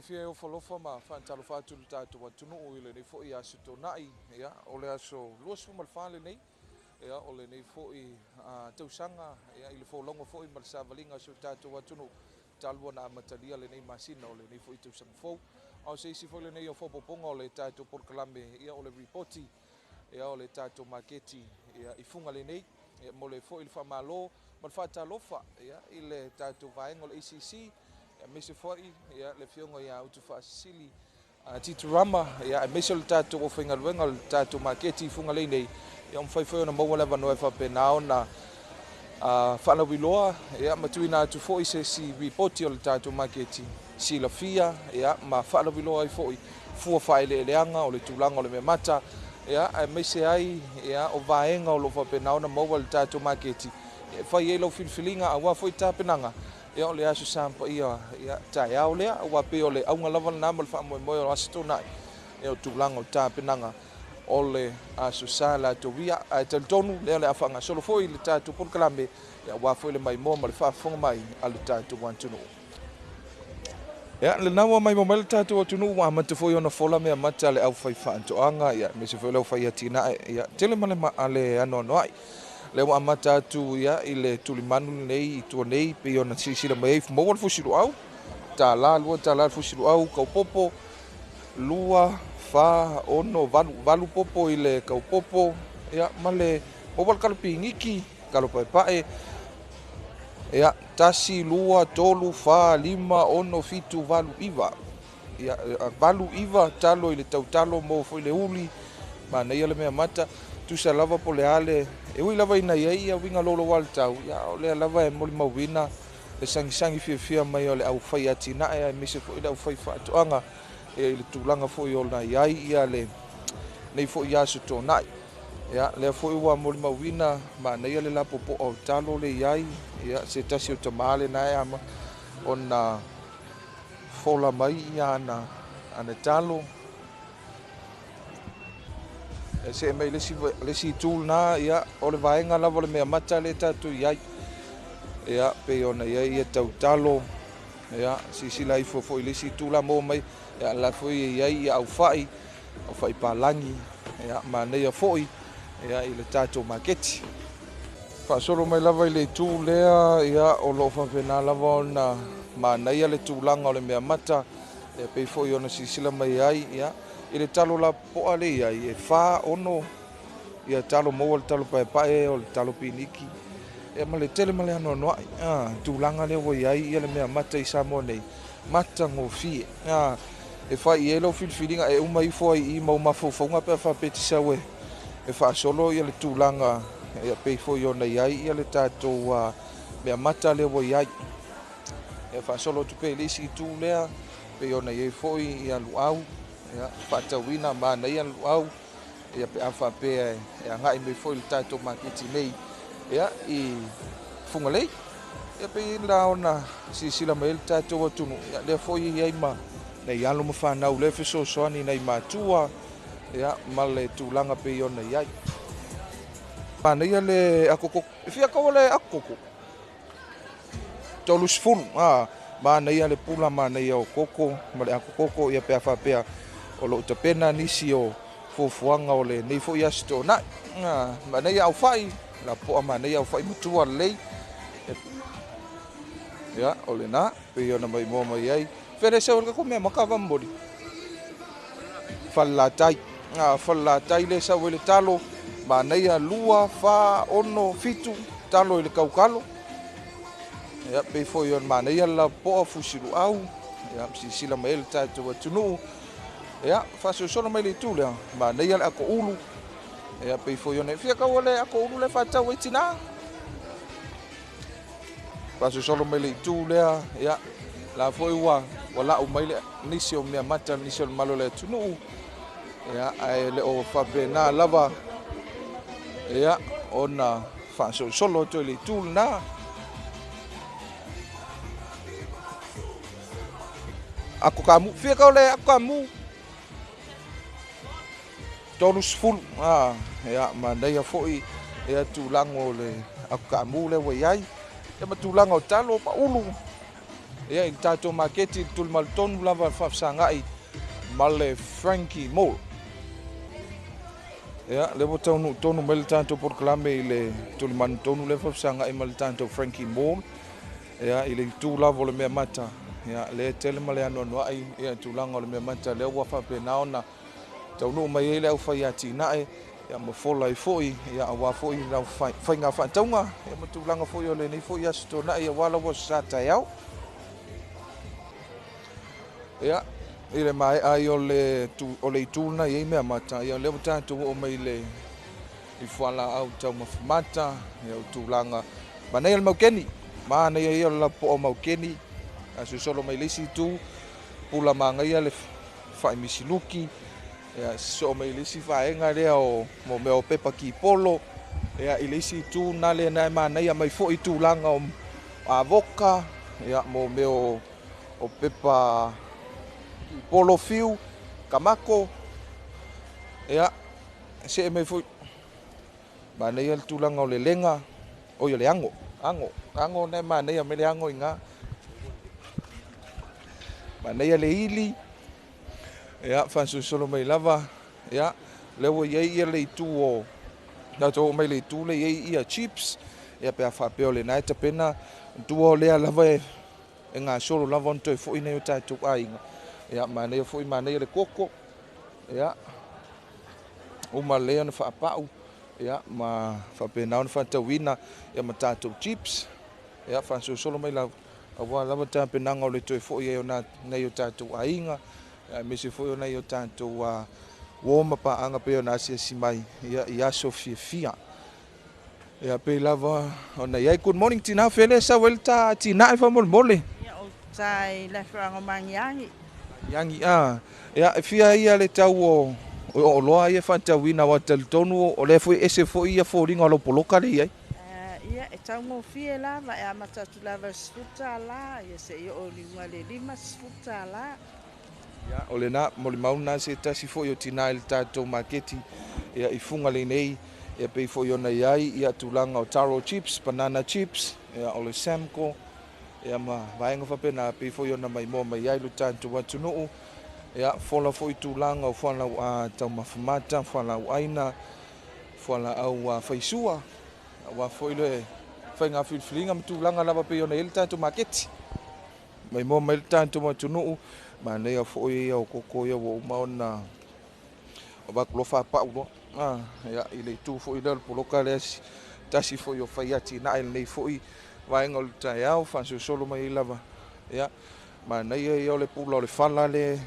fia o falofa ma whaantalo whātulu tātou atunu o ile nei fo i aso tō nai, ia, o le aso luas fu malwhale nei, ia, o le nei fo i tausanga, ia, ile fo longo fo i malsavalinga so tātou atunu, talua na amatalia le nei masina o le nei fo i tausanga fo, au se isi fo le nei o fo poponga o le tātou porkalame, ia, o le reporti, ia, o le tātou maketi, ia, i funga le nei, ia, mo le fo i le whamalo, malwhaatalofa, ia, i le tātou vaenga o le ACC, mese foi ia le fionga ia utu fasili titurama ia mese le tatu o finga luenga le tatu maketi funga le nei ia un foi na mo leva no fa penao na fala wiloa ia matuina tu foi se si report o le tatu maketi si la fia ia ma fala wiloa i foi fu fai le leanga o le tulanga o le mata ia mese ai ia o vaenga o lo fa penao na mo le tatu maketi fai elo filfilinga awa foi tapenanga ia o le aso sampa ia tai au lea ua pe o le aunga lava na mo le whaamoemoe o aso tōnai ia o tūlanga o tāpenanga o le aso sa la tōwia ai taltonu lea le awhanga solo foi le tātou porkalame ia ua foi le mai moa ma le whaafonga mai a le tātou wantunu ia le nawa mai mo le tātou atunu ua amata foi ona fola mea mata le au whai whaantoanga ia me se foi le au whai atina ia tele male ma ale anoanoai le wa mata tu ia i le tulimanu nei i tua nei pe ona sisila mai mo wal fusilu au ta la fusilu au ka popo lua fa ono valu popo i le ka popo ia male mo wal kalpi ngiki kalo pae ia tasi lua tolu fa lima ono fitu valu iva ia valu iva talo i le tautalo mo foi le uli ma nei le mea mata tu sa lava po le ale e ui lava ina ia winga lolo wal tau ia o le lava e moli mauina le sangi fia mai o le au whai atina e mise fo i le au whai whaatoanga e le tūlanga fo i o na iai ia le nei fo i aso tō nai ia le fo i ua moli mauina ma nei le lapo po au talo le iai ia se tasi o tamale na e ama o na fola mai ia ana talo se mai le si tul na ia o le vaenga lava le mea mata le tatu iai ia pe ona ia tautalo ia sisila i fo i le si tula mo mai ia la fo iai ia au fai palangi ia ma nei foi ia i le tatu maketi fa solo mai lava i le tu lea ia o lo fa vena lava ona ma nei le tulanga o le mea mata ia pe foi ona sisila mai ai ia i le talo la po ale ia e fa ono ia talo mo le talo pae o le talo piniki e ma le tele ma le ano tūlanga le wo ia ia le mea mata i Samoa nei mata ngofi e fa i elo filfilinga e uma i foi i mau mafofonga pe fa petisa we e fa solo ia le tūlanga ia pe foi ona ia ia le tato mea mata le wo ia e fa solo tu pe lisi tu lea pe ona ia foi ia luau ia fatawina ma nei au ia pe afa pe ia ngai me foi tato makiti nei ia i funga lei ia pe la ona sila mai tato watunu ia le foi ia ma nei alo mo fa na ule feso soani nei matua ia male tulanga pe ona ia ma nei le akoko fia ko le akoko tolus fun ma nei le pula ma nei o koko ma le akoko ia pe afa pe o lo tapena nisi o fofuanga o le nei fo ia sto na ma nei au fai la po ma nei au fai mutua lei ya o le na pe ona mai mo mai ai fere se o ka me makava mbodi falla tai le sa le talo ma nei a lua fa ono fitu talo le kaukalo ya pe fo yon ma nei la po fusilu au ya sila mai le tatu tunu ia fa so mai le tule ma nei ala ko ulu ia pe fo yone fia ka ole ko ulu le fata wetina fa so mai le tule ia la fo wa wala o mai le nisio me mata nisio malo le tunu ia ai le o fa bena lava ia ona fa so solo to le tule na aku kamu fia ka ole aku kamu tolus full ia ma nei foi ia tulango le akamu le wai ai e ma tulango talo pa ulu ia i tatou maketi tuli ma le tonu lava faafesagaʻi ma le Frankie Mole. Ia le vo tonu mai le tatou polokalame i le tuli manu tonu le faafesagaʻi ma le tatou Frankie Mole. Ia i le itu lava o le mea mata. Ia le tele ma le anuanuaʻi ia tulaga o le mea mata lea ua faapena ona taunuu mai ai le ʻaufai atinaʻe ia ma fola ai foʻi ia auā foʻi lau faiga faatauga ia ma tulaga foʻi o lenei foʻi aso tonaʻi ia ua lau sa taeao. Ia i le maeʻa ai o le itu lana iai mea mata ia lea ua tatou oo mai le i fualaau taumafamata ia o tulaga manai o le maukeni manai ai o le lapo o maukeni asusolo mai le isi itu pula magaia le faʻimisiluki ia so mai le isi faega lea o mo mea o pepa kipolo ia i le isi itu na le na manaia mai foʻi tulaga o avoka ia mo mea o pepa kipolo fiu kamako ia se mai foʻi manaia le tulaga o le lega o ia le ago na manaia mai le ago iga manaia le ili ia faasolosolo mai lava ia le ua iai ia le itu o tatou mai le itu le iai ia chips ia pe faapea o lenā e tapena tua o lea lava e gasolo lava ona toe foʻi nei o tatou aiga ia manaia foʻi manaia le koko ia uma lea ona faapaʻu ia ma faapena ona faatauina ia ma tatou chips ia faasolosolo mai lava auā lava tapenaga o le toe foʻi ai ona nei o tatou aiga ia mese foʻi ona i o tatou ua ma paaga pe ona asiasi mai ia i aso fiafia ia pei lava ona iai good morning tinā fele sau ai le tatinaʻe faamolemole Ia o tai le whanga mangiangi. iagi ia e fia ia le tau o loa ia faatauina ua talitonu o lea foi ese foʻi ia foliga o lopoloka le iai Ia e tau ngō fie lava e amatatu lava sifuta la. Ia se i o liunga le 5 sifuta la. ia o lenā mo le mauna se tasi foʻi o tinā i le tatou maketi ia i fuga lenei ia pei foʻi ona iai ia tulaga o taro chips banana chips ia o le samco ia ma vaega faapena pei foʻi ona maimoa mai ai lo tatou atunuu ia fola foʻi tulaga o fualau a taumafamata fualauʻaina fualaau faisua ua foʻi le faiga filifiliga ma tulaga lava pei ona iai le tatou maketi maimoa mai le tatou atunuu manaia foʻi ia o koko ia ua uma ona o vakulofa apaʻu loa ia i le itu foʻi lea o le poloka le tasi foʻi o faia tinaʻe lenei foʻi vaega o le taeao faasolosolo mai ai lava ia manaia ia o le pula o le fala le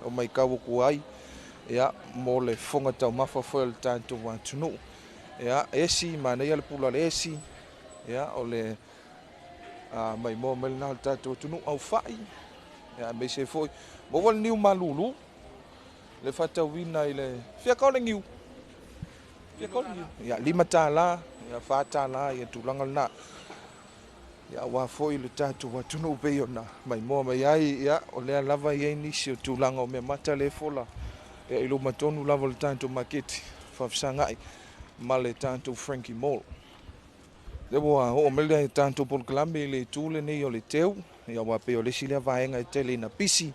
o maikau oku ai ia mo le foga taumafa foi o le tatou atunuu ia esi manaia le pula o le esi ia o le maimoa mai lenā o le tatou atunuu aufaʻi ia mai se foʻi ma ua le niu malūlū le faatauina i le fiaka o le giu ia 5 tālā ia 4 tālā ia tulaga lenā ia auā foʻi le tatou atunuu pei ona maimoa mai ai ia o lea lava iai nisi o tulaga o mea mata le fola ia i luma tonu lava o le tatou maketi faafesagaʻi ma le tatou Frankie Mole le ua oo mai le tatou polokalame i le itu lenei o le teu ia ua pei o lesi lea vaega e tele ina pisi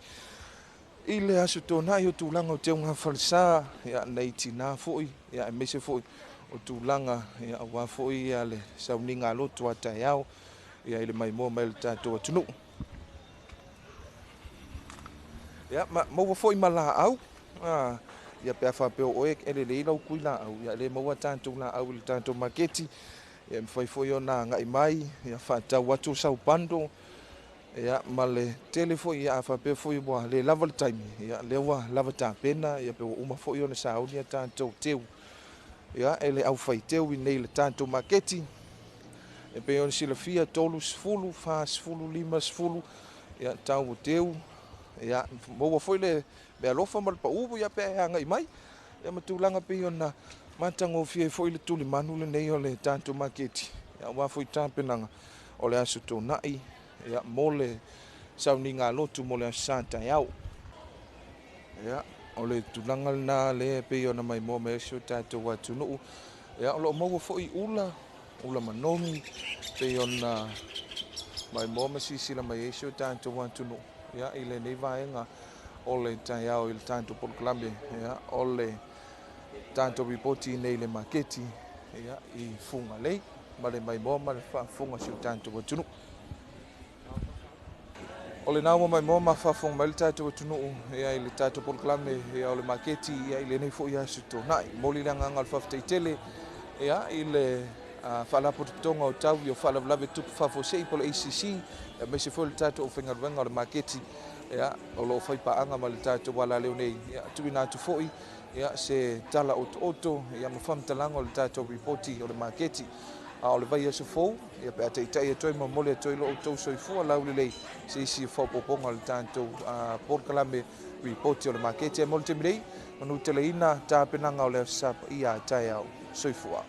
i le aso tonaʻi o tulaga o teuga falesā ia nei tinā foʻi ia e mese foʻi o tulaga ia auā foʻi ia le sauniga aloto a taeao ia i le maimoa mai le tatou atunuu ia maua foʻi ma laau ia pea faapeo oe e lelei laukui laau ia lē maua tatou laau i le tatou maketi ia mafai foʻi ona agaʻi mai ia faatau atu saupando ia ma le tele foʻi ia faapea foʻi ua lē lava le taimi ia lea ua lava tapena ia pe ua uma foʻi ona sauni a tatou teu ia e le ʻaufai teu i nei le tatou maketi e pei ona silafia 3 5 5 ia tau o teu ia maua foʻi le mea alofa ma le pauvu ia pea e agaʻi mai ia ma tulaga pei ona matagofia ai foʻi le tulimanu lenei o le tatou maketi ia auā foʻi tapenaga o le aso tonaʻi ia mo le sauniga alotu mo le aso sa taeao ia o le tulaga lenā lē pei ona maimoa mai ese o tatou atunuu ia o loo maua foʻi ula manomi pei ona mai mo masisila mai Yesu tātou atunu ia i le nei vaenga o le taiao i le tātou Polokalame ia o le tātou ripoti nei le maketi ia i funga lei ma le mai mo ma le whaafunga si o tātou atunu. O le nao mai mo ma whaafunga mai le tātou atunu ia i le tātou Polokalame ia o le maketi ia i le nei fo ia su tō nai moli le nganga le whafteitele ia i le whaalapo tuputonga o tau i o whaalavlave tupu whafosei po le ACC me se fo le tātou o whengaruenga o le maketi ia o lo whaipaanga ma le tātou wala leo nei ia tui nātu foi ia se tala oto ia ma whamtalanga o le tātou ripoti o le maketi o le vai aso fou ia pe ate itai atoi ma mole atoi lo o tau soifua lauli lei se isi whaupoponga o le tātou Polokalame ripoti o le maketi e mole te mirei manu te leina tāpenanga o le sapa ia tai au soifua.